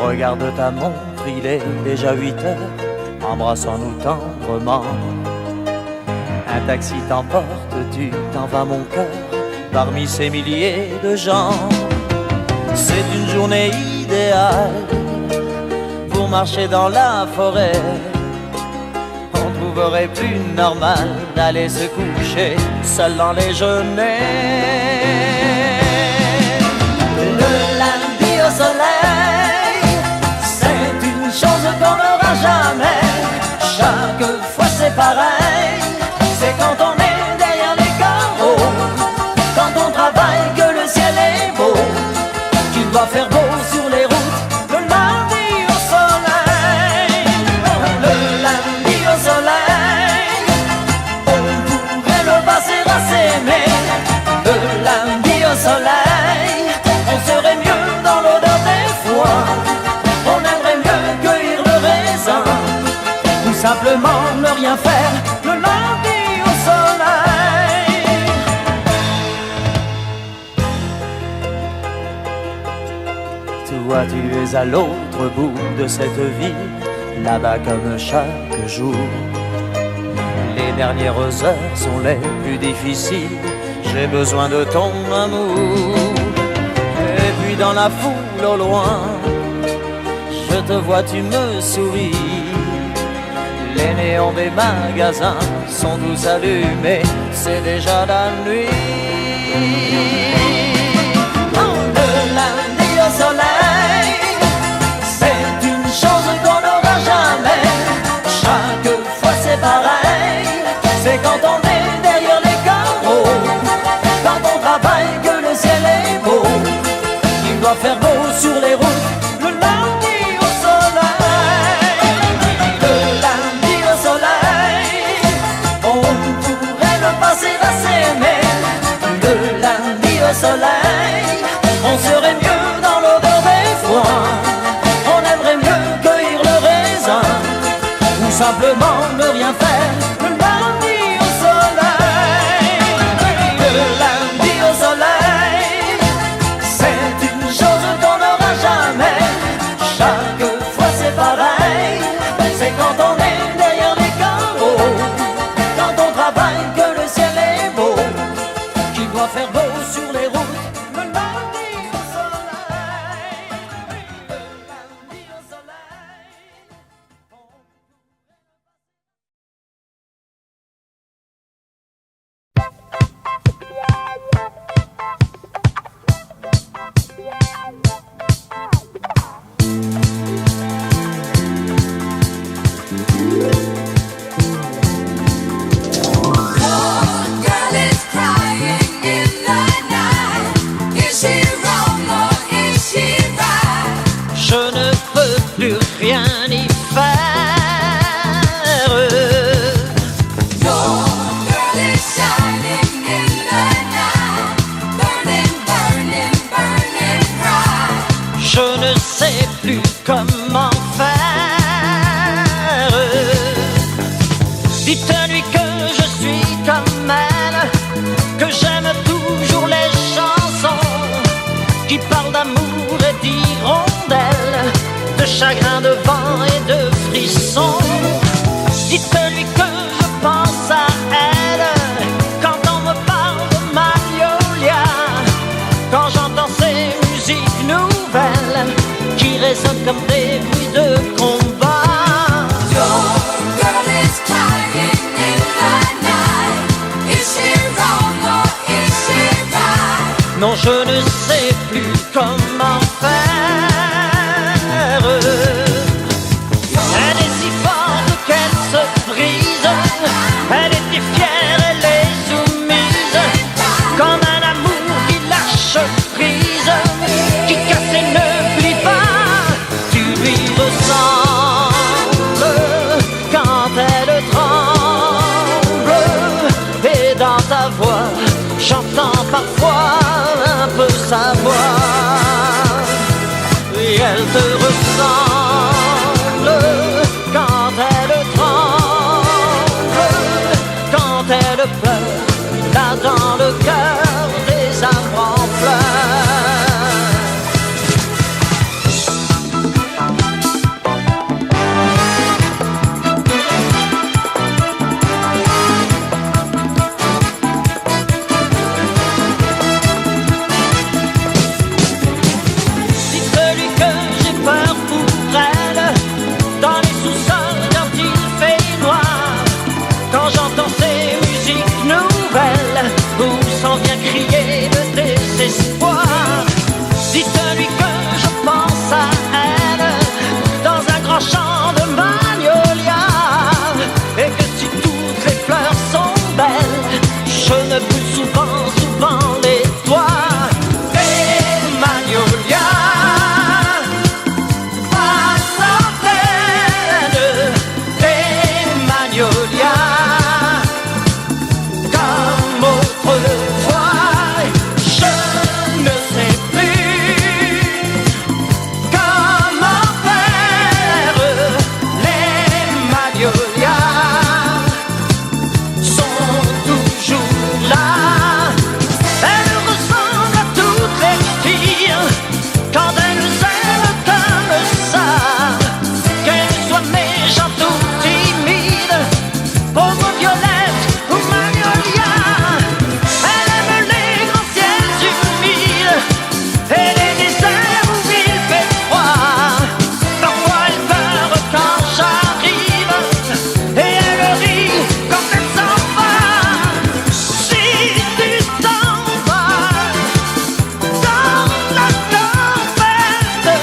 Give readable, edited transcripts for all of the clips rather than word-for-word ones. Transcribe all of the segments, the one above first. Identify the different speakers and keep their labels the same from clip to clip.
Speaker 1: Regarde ta montre, il est déjà 8 heures. Embrassons-nous tendrement. Un taxi t'emporte, tu t'en vas mon cœur, parmi ces milliers de gens. C'est une journée idéale pour marcher dans la forêt. On trouverait plus normal d'aller se coucher seul dans les genêts. Le lundi au soleil, c'est une chose qu'on n'aura jamais. Chaque fois c'est pareil, c'est quand on est derrière les carreaux, quand on travaille que le ciel est beau, qu'il doit faire beau sur les routes. Le lundi au soleil, le lundi au soleil, on pourrait le passer à s'aimer. Le lundi au soleil, on serait mieux dans l'odeur des foins, on aimerait mieux cueillir le raisin, ou simplement ne rien faire. Le lundi au soleil. Toi tu es à l'autre bout de cette ville, là-bas comme chaque jour. Les dernières heures sont les plus difficiles, j'ai besoin de ton amour. Et puis dans la foule au loin, je te vois, tu me souris. Les néons des magasins sont tous allumés, c'est déjà la nuit. Oh, le lundi au soleil, c'est une chose qu'on n'aura jamais. Chaque fois c'est pareil, c'est quand on est derrière les carreaux, quand on travaille que le ciel est beau, qu'il doit faire beau sur les routes. Le lundi au soleil, le lundi au soleil, on pourrait le passer à s'aimer. Le lundi au soleil, on serait mieux dans l'odeur des foins, on aimerait mieux cueillir le raisin, ou simplement ne rien faire. Le lundi au soleil, le lundi au soleil, c'est une chose qu'on n'aura jamais. Chaque fois c'est pareil, c'est quand on est derrière les carreaux, quand on travaille que le ciel est beau, qu'il doit faire beau sur les routes. Le lundi au soleil, le lundi au soleil.
Speaker 2: Girl is crying in the night. Is she wrong or is she right?
Speaker 1: Je ne peux plus rien y faire.
Speaker 2: Your girl is shining in the night. Burning, burning, burning bright.
Speaker 1: Je ne sais plus comment faire. Dites-lui que je suis comme elle, que j'aime toujours les chansons qui parlent d'amour et d'hirondelles, de chagrin, de vent et de frissons. Dites-lui que je pense à elle quand on me parle de Magnolia, quand j'entends ces musiques nouvelles qui résonnent comme des bruits de combat.
Speaker 2: Your girl is crying in the night. Is she wrong or is she right?
Speaker 1: Non, je ne sais plus comment faire. Elle est si forte qu'elle se brise, elle était fière, elle est soumise, comme un amour qui lâche prise, qui casse et ne plie pas. Tu lui ressembles quand elle tremble, et dans ta voix j'entends parfois un peu sa voix. Et elle te ressemble quand elle tremble, quand elle pleure, là dans le cœur des âmes en fleurs. nouvelle ou s'en vient crier le désespoir. Dites-lui que je pense à elle dans un grand champ de magnolias, et que si toutes les fleurs sont belles, je ne brûle souvent les doigts. Des magnolias, pas centaines, des magnolias, comme autrefois, je ne sais plus comment faire. Les magnolias sont toujours là. Elles ressemblent à toutes les filles quand elles aiment comme ça, qu'elles soient méchantes ou timides, pauvres violettes ou magnolias. Elle aime les grands ciels humides et les déserts où il fait froid. Parfois elle pleure quand j'arrive et elle rit quand elle s'en va. Si tu t'en vas dans la tempête,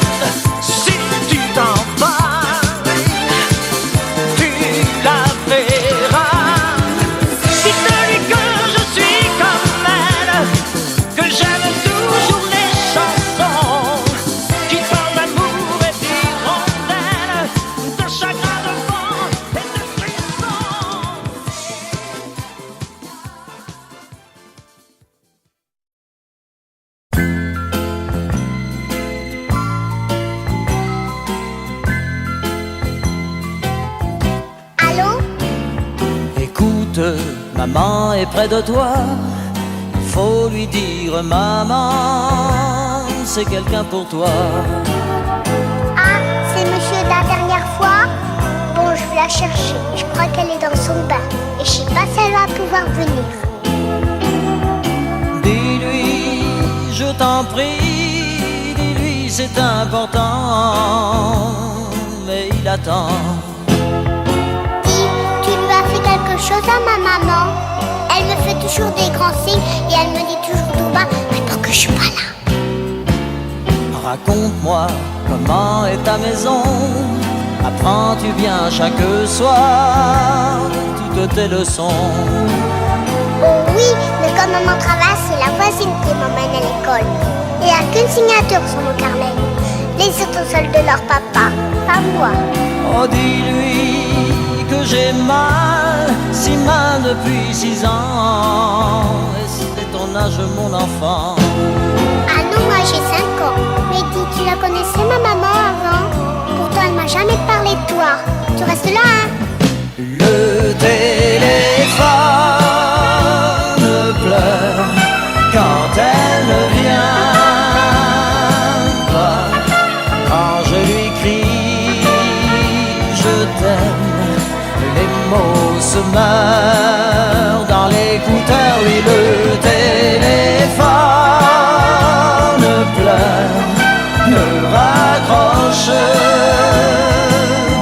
Speaker 1: si tu t'en vas, tu la verras. Dites-lui que je suis comme elle, que j'aime toujours les chansons qui parlent d'amour et d'hirondelles, de chagrin, de vent et de frissons.
Speaker 3: Allô?
Speaker 1: Écoute, maman est près de toi. Il faut lui dire, maman, c'est quelqu'un pour toi.
Speaker 3: Ah, c'est monsieur de la dernière fois? Bon, je vais la chercher. Je crois qu'elle est dans son bain. Et je sais pas si elle va pouvoir venir.
Speaker 1: Dis-lui, je t'en prie, dis-lui, c'est important, mais il attend.
Speaker 3: Dis, tu lui as fait quelque chose à ma maman? Elle me fait toujours des grands signes et elle me dit toujours tout bas, mais pour que je suis pas là.
Speaker 1: Raconte-moi comment est ta maison. Apprends-tu bien chaque soir toutes tes leçons?
Speaker 3: Oh oui, mais comme maman travaille, c'est la voisine qui m'emmène à l'école. Il n'y a qu'une signature sur mon carnet. Les autres seuls de leur papa, pas moi.
Speaker 1: Oh, dis-lui que j'ai mal, si mal depuis 6 ans. Et c'est ton âge, mon enfant.
Speaker 3: Ah non, moi j'ai 5 ans. Mais dis, tu la connaissais ma maman avant? Pourtant elle m'a jamais parlé de toi. Tu restes là, hein?
Speaker 1: Le téléphone pleure quand elle ne vient pas. Quand je lui crie je t'aime, les mots se meurent dans l'écouteur. Oui, le téléphone pleure, ne raccroche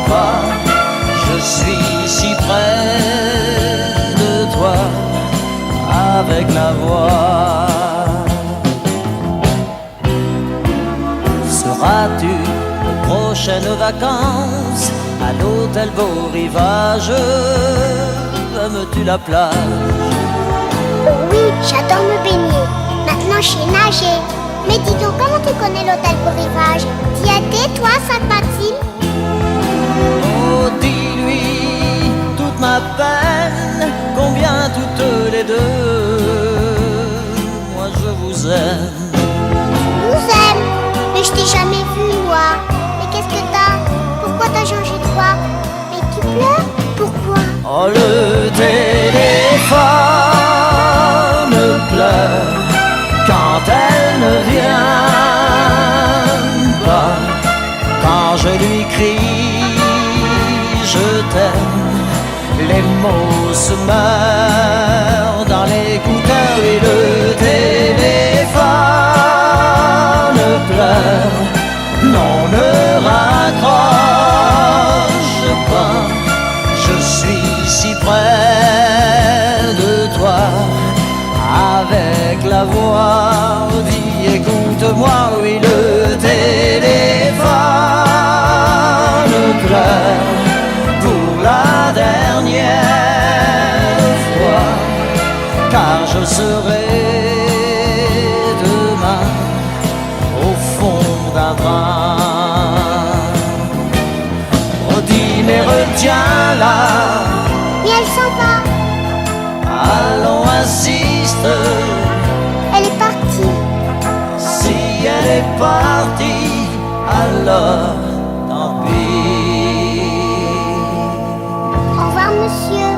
Speaker 1: pas. Je suis si près de toi avec la voix. Seras-tu aux prochaines vacances à l'hôtel Beau Rivage? Aimes-tu la plage?
Speaker 3: Oh oui, j'adore me baigner. Maintenant je sais nager. Mais dis donc, comment tu connais l'hôtel Beau Rivage? T'y étais, toi, Sainte-Maxime?
Speaker 1: Oh, dis-lui toute ma peine, combien toutes les deux, moi je vous aime.
Speaker 3: Nous aime. Mais je t'ai jamais vu, moi. Mais qu'est-ce que t'as? Pourquoi t'as changé de voix? Mais tu pleures? Pourquoi?
Speaker 1: Oh, le téléphone pleure quand elle ne vient pas. Quand je lui crie je t'aime, les mots se meurent dans l'écouteur. Et le téléphone pleure, non, ne raccroche pas. Je suis si près de toi la voix, dis écoute-moi, oui le téléphone pleure pour la dernière fois, car je serai demain au fond d'un bras. Redis mais retiens-la,
Speaker 3: Mais elle s'en va,
Speaker 1: allons insiste.
Speaker 3: elle est partie.
Speaker 1: Si elle est partie, alors tant pis.
Speaker 3: Au revoir, monsieur.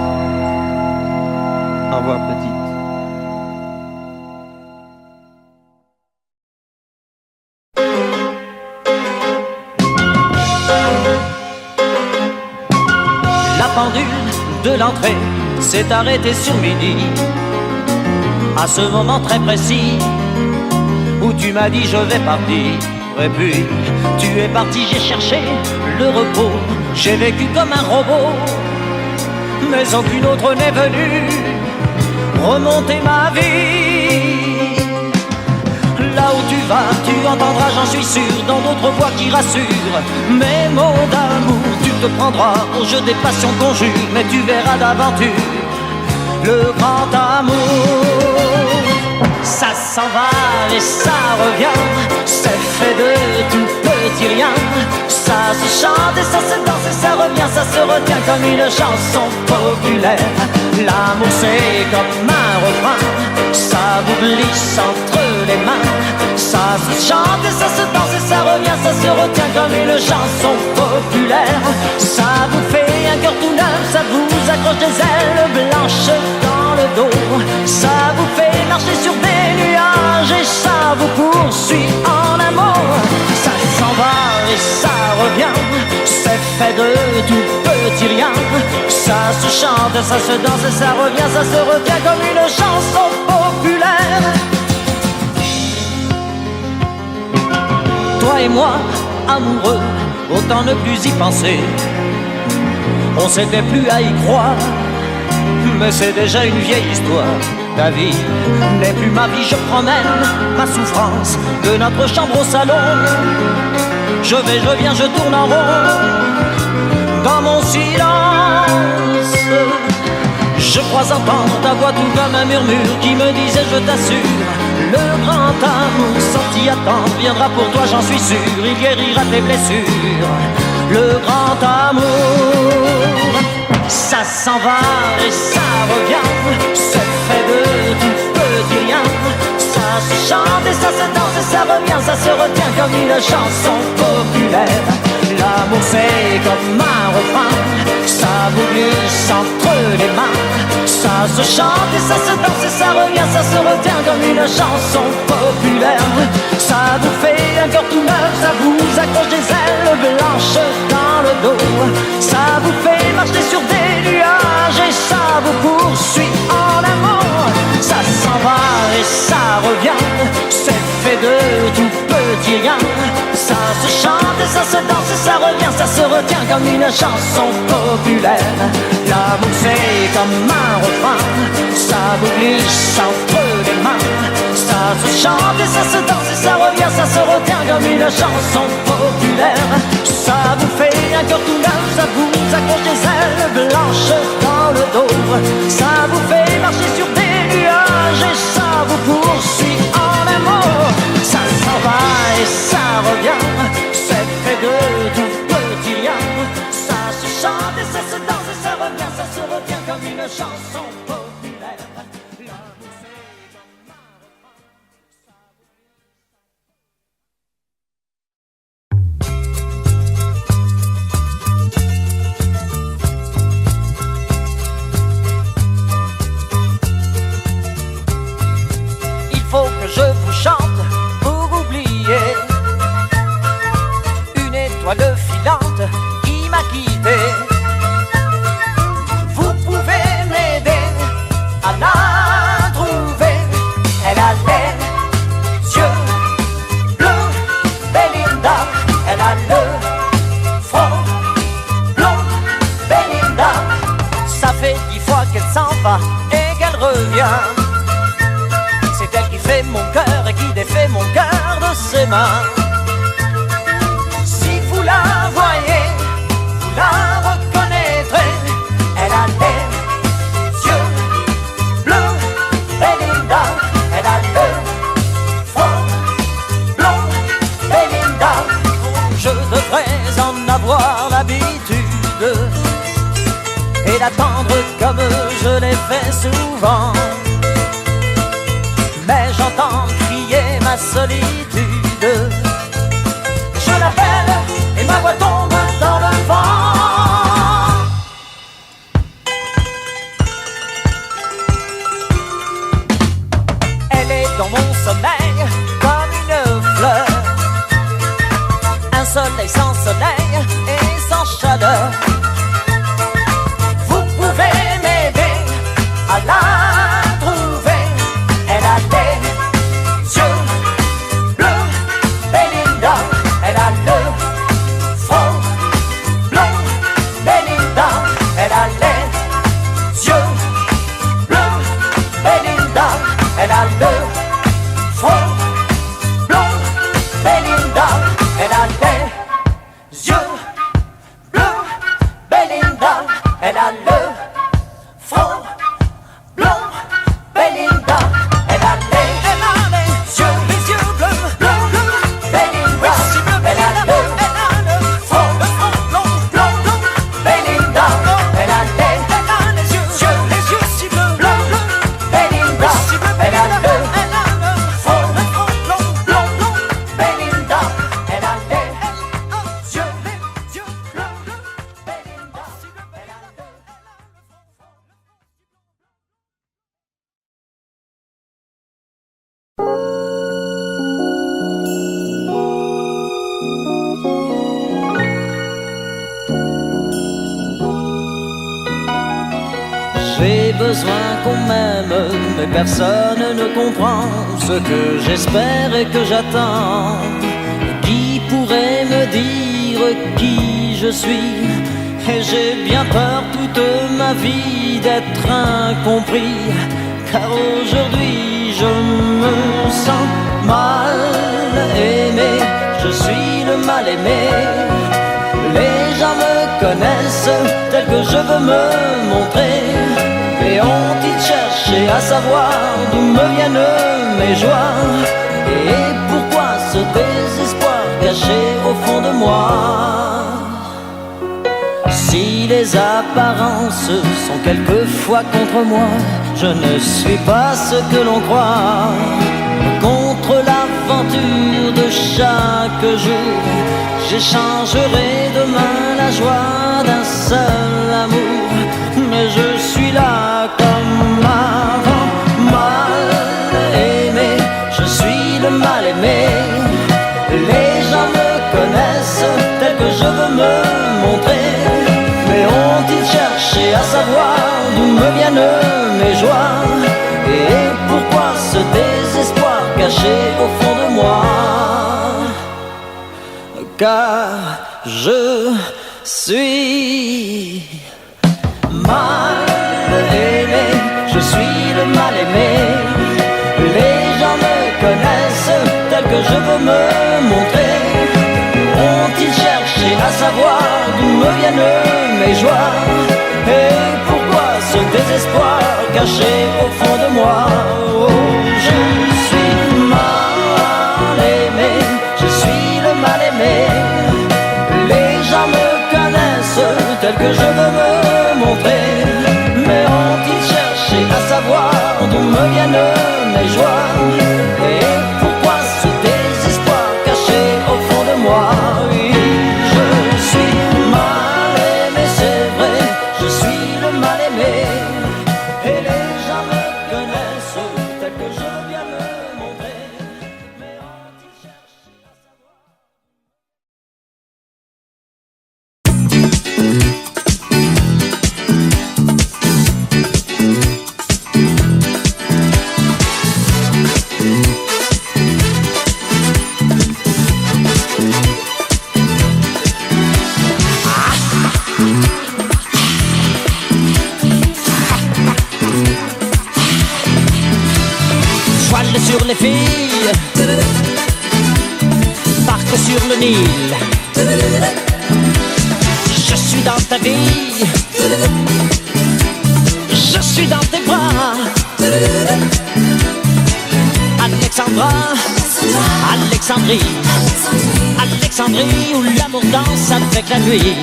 Speaker 1: Au revoir, petite. La pendule de l'entrée s'est arrêtée sur midi. À ce moment très précis où tu m'as dit je vais partir. Et puis tu es parti, j'ai cherché le repos. J'ai vécu comme un robot, mais aucune autre n'est venue remonter ma vie. Là où tu vas, tu entendras, j'en suis sûr, dans d'autres voix qui rassurent. Mes mots d'amour, tu te prendras au jeu des passions conjures, mais tu verras d'aventure le grand amour. Ça s'en va et ça revient, c'est fait de tout petit rien. Ça se chante et ça se danse et ça revient, ça se retient comme une chanson populaire. L'amour c'est comme un refrain, ça vous glisse entre les mains. Ça se chante et ça se danse et ça revient, ça se retient comme une chanson populaire. Ça vous fait un cœur tout neuf, ça vous accroche des ailes blanches dans le dos. Ça vous fait marcher sur des nuages et ça vous poursuit en amour. Ça s'en va et ça revient, c'est fait de tout petit rien. Ça se chante, ça se danse et ça revient, ça se retient comme une chanson populaire. Toi et moi, amoureux, autant ne plus y penser. On s'était plus à y croire, mais c'est déjà une vieille histoire. Ta vie n'est plus ma vie, je promène ma souffrance de notre chambre au salon. Je vais, je viens, je tourne en rond dans mon silence. Je crois entendre ta voix tout comme un murmure qui me disait je t'assure, le grand amour sans t'y attendre viendra pour toi, j'en suis sûr, il guérira tes blessures. Le grand amour, ça s'en va et ça revient, c'est fait de tout petit rien. Ça se chante et ça se danse et ça revient, ça se retient comme une chanson populaire. L'amour c'est comme un refrain, ça vous glisse entre les mains. Ça se chante et ça se danse et ça revient, ça se retient comme une chanson populaire. Ça vous fait un cœur tout neuf, ça vous accroche des ailes blanches dans le dos. Ça vous fait marcher sur des nuages et ça vous poursuit en amour. Ça s'en va et ça revient, c'est fait de tout petit rien. Ça se chante et ça se danse et ça revient, ça se retient comme une chanson populaire. L'amour c'est comme un refrain, ça vous glisse entre les mains. Ça se chante et ça se danse et ça revient, ça se retient comme une chanson populaire. Ça vous fait un cœur tout neuf, ça vous accroche des ailes blanches dans le dos. Ça vous fait marcher sur des nuages et ça vous poursuit en amour. Ça s'en va et ça revient, c'est fait de tout petit rien. Ça se chante et ça se danse et ça revient, ça se retient comme une chanson populaire. L'amour c'est comme un refrain. Il faut que je vous chante pour oublier une étoile filante qui m'a quitté. Vous pouvez m'aider à la trouver. Elle a les yeux bleus, Belinda. Elle a le front blond, Belinda. Ça fait 10 fois qu'elle s'en va et qu'elle revient. C'est elle qui fait fait mon cœur et qui défait mon cœur de ses mains. Si vous la voyez, vous la reconnaîtrez. Elle a les yeux bleus, Belinda. Elle a le front blond, Belinda. Je devrais en avoir l'habitude et d'attendre comme je l'ai fait souvent. Mais j'entends crier ma solitude. Je l'appelle et ma voix tombe dans le vent. Elle est dans mon sommeil comme une fleur, un soleil sans soleil et sans chaleur. Vous pouvez m'aider à la trouver. Elle a les yeux bleus, Belinda. Elle a le front blond, Belinda. Elle a les yeux bleus, Belinda. Elle a le front blond, Belinda. Elle a les yeux bleus, Belinda. Elle a le front blond, Belinda. Elle a les yeux bleus, Belinda. Elle a le front blond, Belinda. Elle a les yeux si bleus, Belinda. Elle a le front blond, Belinda. Elle a les yeux bleus, Belinda. J'ai besoin qu'on m'aime, mais personne ne comprend ce que j'espère et que j'attends. Qui pourrait me dire qui je suis? Et j'ai bien peur toute ma vie d'être incompris, car aujourd'hui je me sens mal aimé. Je suis le mal aimé. Les gens me connaissent tel que je veux me montrer. Et ont-ils cherché à savoir d'où me viennent mes joies? Et pourquoi ce désespoir caché au fond de moi? Si les apparences sont quelquefois contre moi, je ne suis pas ce que l'on croit. Contre l'aventure de chaque jour, j'échangerai demain la joie d'un seul amour. Mais je suis là comme avant, mal aimé. Je suis le mal aimé. Les gens me connaissent tel que je veux me montrer. Mais ont-ils cherché à savoir d'où me viennent mes joies? Et pourquoi ce désespoir caché au fond de moi? Car je suis mal aimé, je suis le mal aimé. Les gens me connaissent tel que je veux me montrer. Ont-ils cherché à savoir d'où me viennent mes joies? Et pourquoi ce désespoir caché au fond de moi? Oh, je suis mal aimé, je suis le mal aimé. Les gens me connaissent tel que je veux me montrer. Mais ont-ils cherché à savoir d'où me viennent mes joies? Et pourquoi ce désespoir caché au fond de moi? Oui, je suis mal aimé, c'est vrai, je suis le mal aimé. Et les gens me connaissent Voile sur les filles, barque sur le Nil. Je suis dans ta vie, je suis dans tes bras. Alexandra, Alexandrie, Alexandrie où l'amour danse avec la nuit.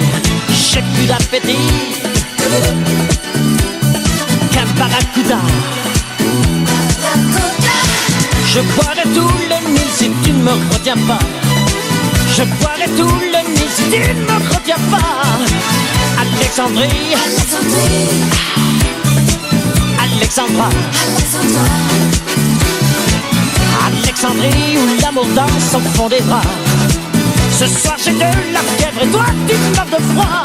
Speaker 1: J'ai plus d'appétit qu'un barracuda. Je boirai tout le Nil si tu ne me retiens pas. Je boirai tout le Nil si tu ne me retiens pas. Alexandrie, Alexandra, Alexandrie où l'amour danse au fond des bras. Ce soir j'ai de la fièvre et toi tu meurs de froid.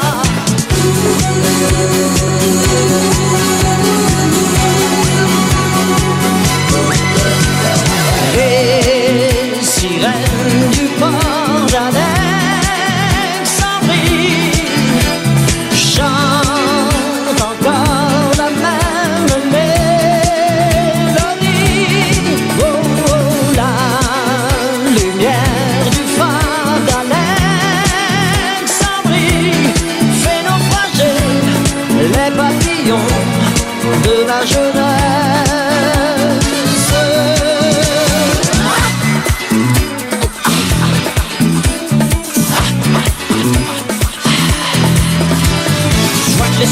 Speaker 1: Les sirènes du port d'Alexandrie chantent encore la même mélodie. Oh, oh, la lumière du phare d'Alexandrie fait naufrager les papillons de ma jeunesse.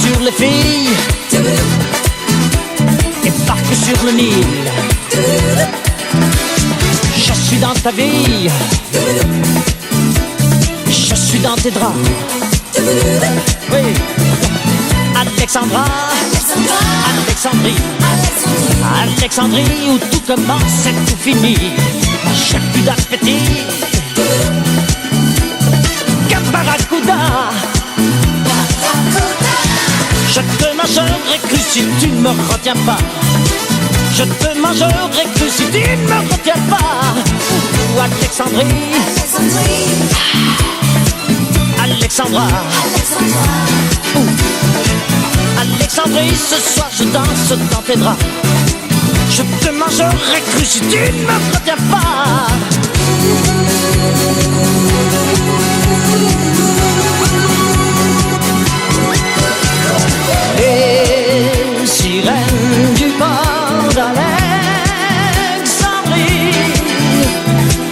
Speaker 1: Sur les filles et barque sur le Nil. Je suis dans ta vie, je suis dans tes draps. Oui, Alexandra, Alexandrie, Alexandrie où tout commence et tout finit. J'ai plus d'appétit qu'un barracuda. Je te mangerai cru si tu ne me retiens pas. Je te mangerai cru si tu ne me retiens pas. Ou Alexandrie, Alexandra, Alexandrie, ce soir je danse dans tes draps. Je te mangerai cru si tu ne me retiens pas. Les sirènes du port d'Alexandrie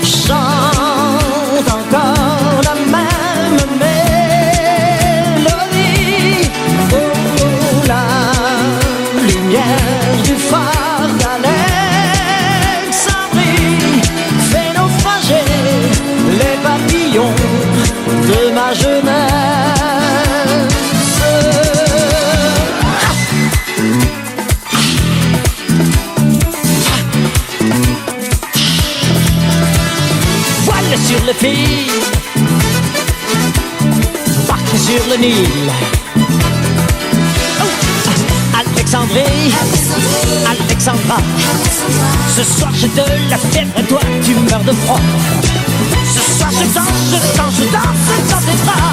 Speaker 1: chantent encore la même mélodie. Oh, la lumière du phare d'Alexandrie fait naufrager les papillons de ma jeunesse. Sur les filles, barque sur le Nil. Oh, Alexandrie, Alexandra, ce soir j'ai de la fièvre et toi tu meurs de froid. Ce soir je danse, je danse, je danse dans tes bras.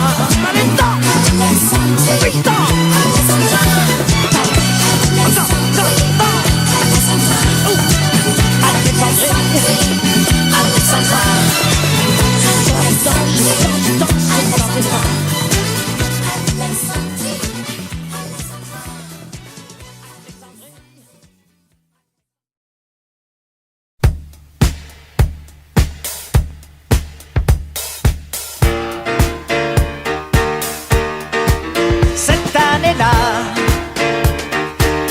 Speaker 1: Allez, danse, oui, danse. Alexandrie, Alexandra. Cette année-là,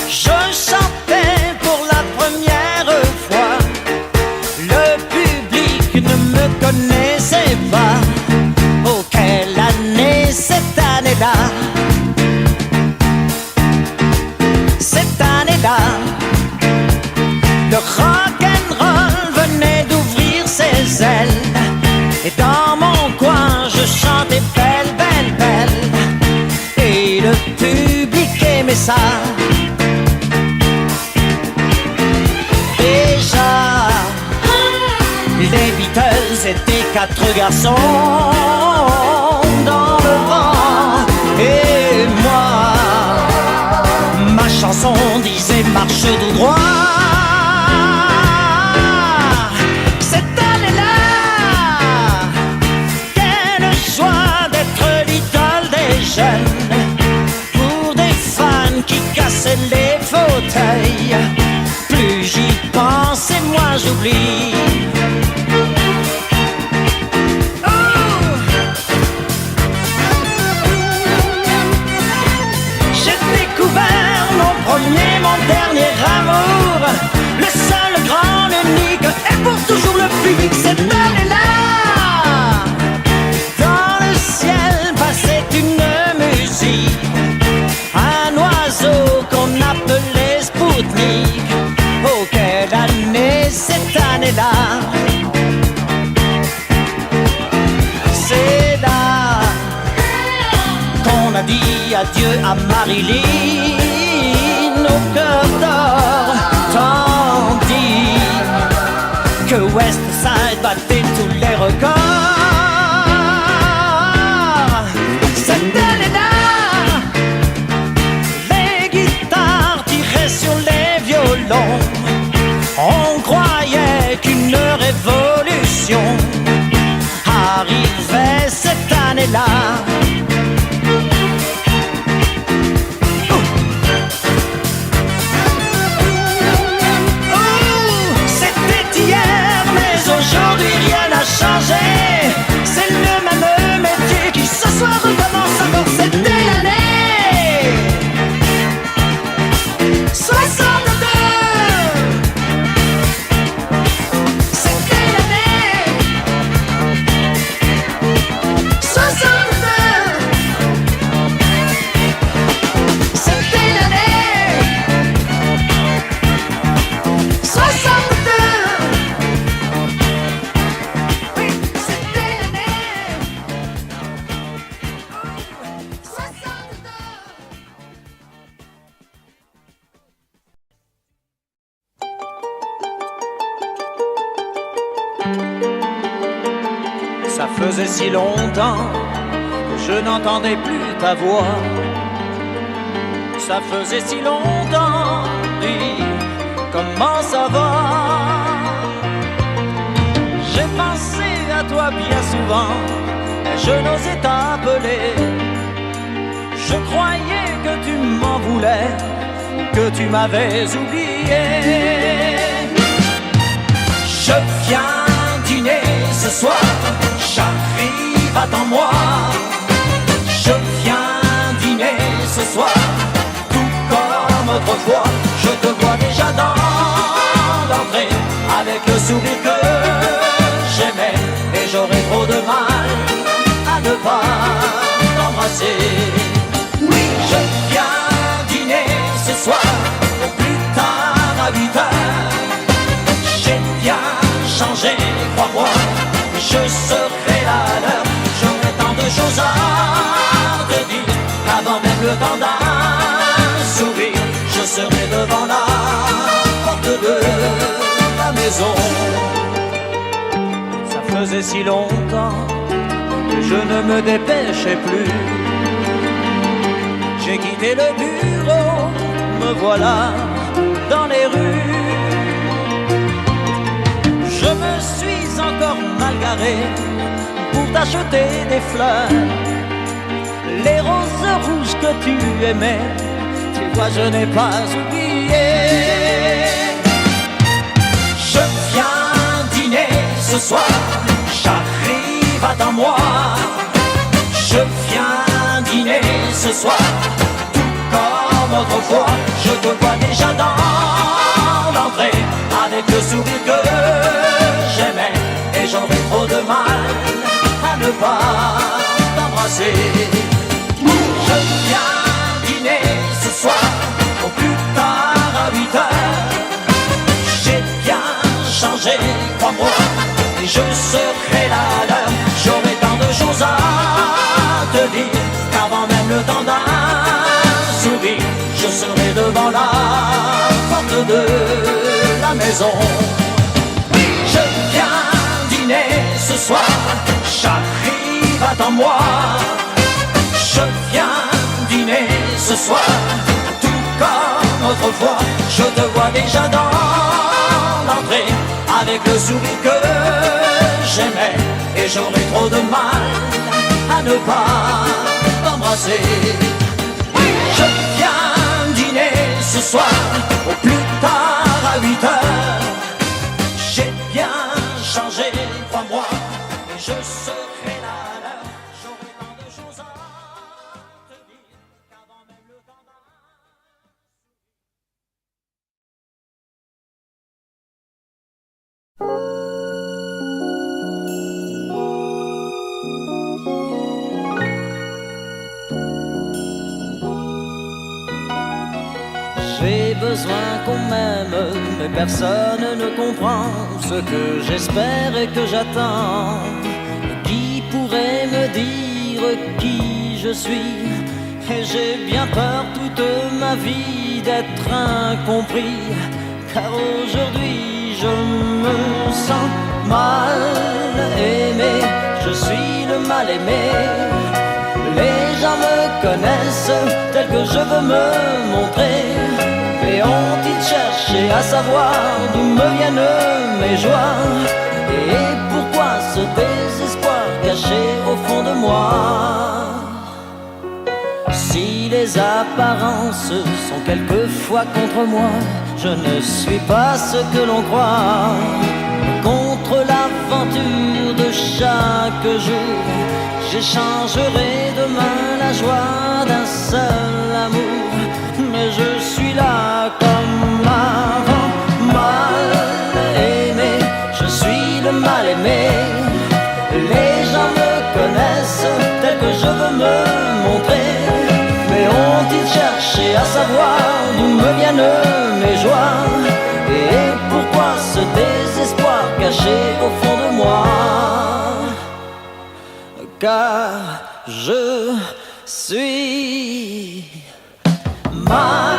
Speaker 1: je chantais pour la première fois. Le public ne me connaissait pas. Oh, quelle année cette année-là. Cette année-là, le rock'n'roll venait d'ouvrir ses ailes. Et dans mon coin, je chantais belle, belle, belle. Et le public aimait ça. Déjà, les Beatles étaient 4 garçons dans le vent. Et moi, ma chanson disait marche tout droit. moi j'oublie. J'ai découvert mon premier, mon dernier amour, le seul, le grand, l'unique, et pour toujours le public. Cette année-là, dans le ciel passait une musique, un oiseau qu'on appelait Spoutnik. Oh, quelle année, cette année-là. C'est là qu'on a dit adieu à Marilyn, au cœur d'or, tandis que West Side battait tous les records. Cette année-là, les guitares tiraient sur les violons. On croyait qu'une révolution arrivait cette année-là. Aujourd'hui rien n'a changé, c'est le même métier qui ce soir recommence encore. C'était l'année 62. C'était l'année 62. C'était l'année 62. Ça faisait si longtemps que je n'entendais plus ta voix. Ça faisait si longtemps, dis, comment ça va? J'ai pensé à toi bien souvent, mais je n'osais t'appeler. Je croyais que tu m'en voulais, que tu m'avais oublié. Je viens dîner ce soir, j'arrive, attends-moi. Je viens dîner ce soir, tout comme autrefois. Je te vois déjà dans l'entrée, avec le sourire que j'aimais, et j'aurais trop de mal à ne pas t'embrasser. Oui, je viens dîner ce soir, au plus tard à 8 heures. J'ai bien changé, crois-moi, je serai là à l'heure. J'aurai tant de choses à te dire, qu'avant même le temps d'un sourire, je serai devant la porte de la maison. Ça faisait si longtemps que je ne me dépêchais plus. J'ai quitté le bureau, me voilà dans les rues. Je me suis encore mal garé pour t'acheter des fleurs, les roses rouges que tu aimais, tu vois je n'ai pas oublié. Je viens dîner ce soir, j'arrive, attends-moi. Je viens dîner ce soir, tout comme autrefois. Je te vois déjà dans l'entrée, avec le sourire que j'aimais, et j'aurais trop de mal à ne pas t'embrasser. Je viens dîner ce soir, au plus tard à 8 heures. J'ai bien changé, crois-moi, et je serai là à l'heure. J'aurai tant de choses à te dire, qu'avant même le temps d'un sourire, je serai devant la porte de la maison. Je viens dîner ce soir, j'arrive, attends-moi. Je viens dîner ce soir, tout comme autrefois. Je te vois déjà dans l'entrée, avec le sourire que j'aimais, et j'aurais trop de mal à ne pas t'embrasser. Je viens dîner ce soir, au plus tard à 8 heures. changer, crois-moi, et je serai là à l'heure. J'aurai tant de choses à te dire qu'avant même le temps d'un J'ai besoin qu'on m'aime, mais personne ne comprend ce que j'espère et que j'attends. Qui pourrait me dire qui je suis? Et j'ai bien peur toute ma vie d'être incompris, car aujourd'hui je me sens mal aimé. Je suis le mal aimé. Les gens me connaissent tel que je veux me montrer. Et ont-ils cherché à savoir d'où me viennent mes joies? Et pourquoi ce désespoir caché au fond de moi? Si les apparences sont quelquefois contre moi, je ne suis pas ce que l'on croit. Contre l'aventure de chaque jour, j'échangerai demain la joie d'un seul amour. Mais je suis là comme avant, mal aimé. Je suis le mal aimé. Les gens me connaissent tel que je veux me montrer. Mais ont-ils cherché à savoir d'où me viennent mes joies? Et pourquoi ce désespoir caché au fond de moi? Car je suis mal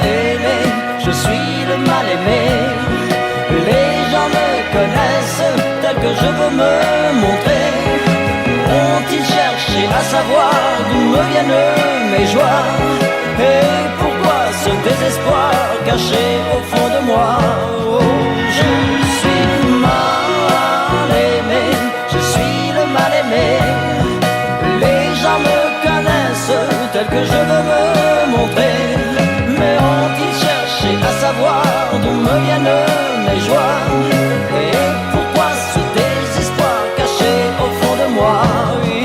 Speaker 1: aimé, je suis le mal aimé. Les gens me connaissent tel que je veux me montrer. Ont-ils cherché à savoir d'où me viennent mes joies? Et pourquoi ce désespoir caché au fond de moi? Oh, je suis mal aimé, je suis le mal aimé. Les gens me connaissent tel que je veux me montrer. Mais ont-ils cherché à savoir d'où me viennent mes joies? Et pourquoi ce désespoir caché au fond de moi? Oui,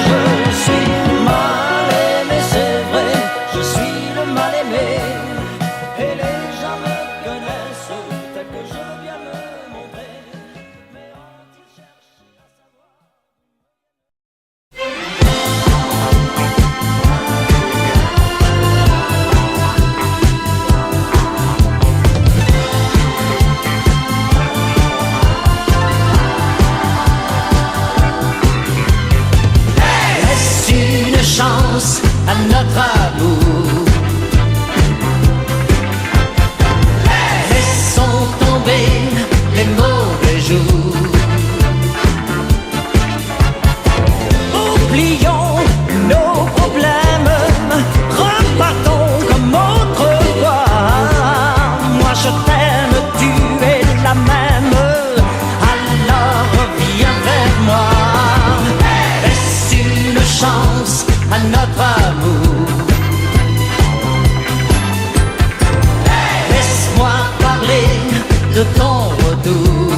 Speaker 1: je suis mal aimé, c'est vrai, je suis le mal aimé. Et les gens me connaissent tel que je veux bien me montrer. Mais ont-ils cherché à savoir? Est-ce une chance à notre amour? Laissons tomber les mauvais jours. Oublions nos problèmes, repartons comme autrefois. Moi je t'aime, tu es la même, alors viens vers moi. Est-ce une chance à notre amour? Laisse-moi parler de ton retour.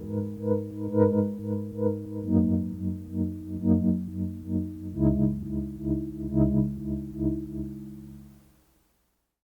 Speaker 3: Thank you.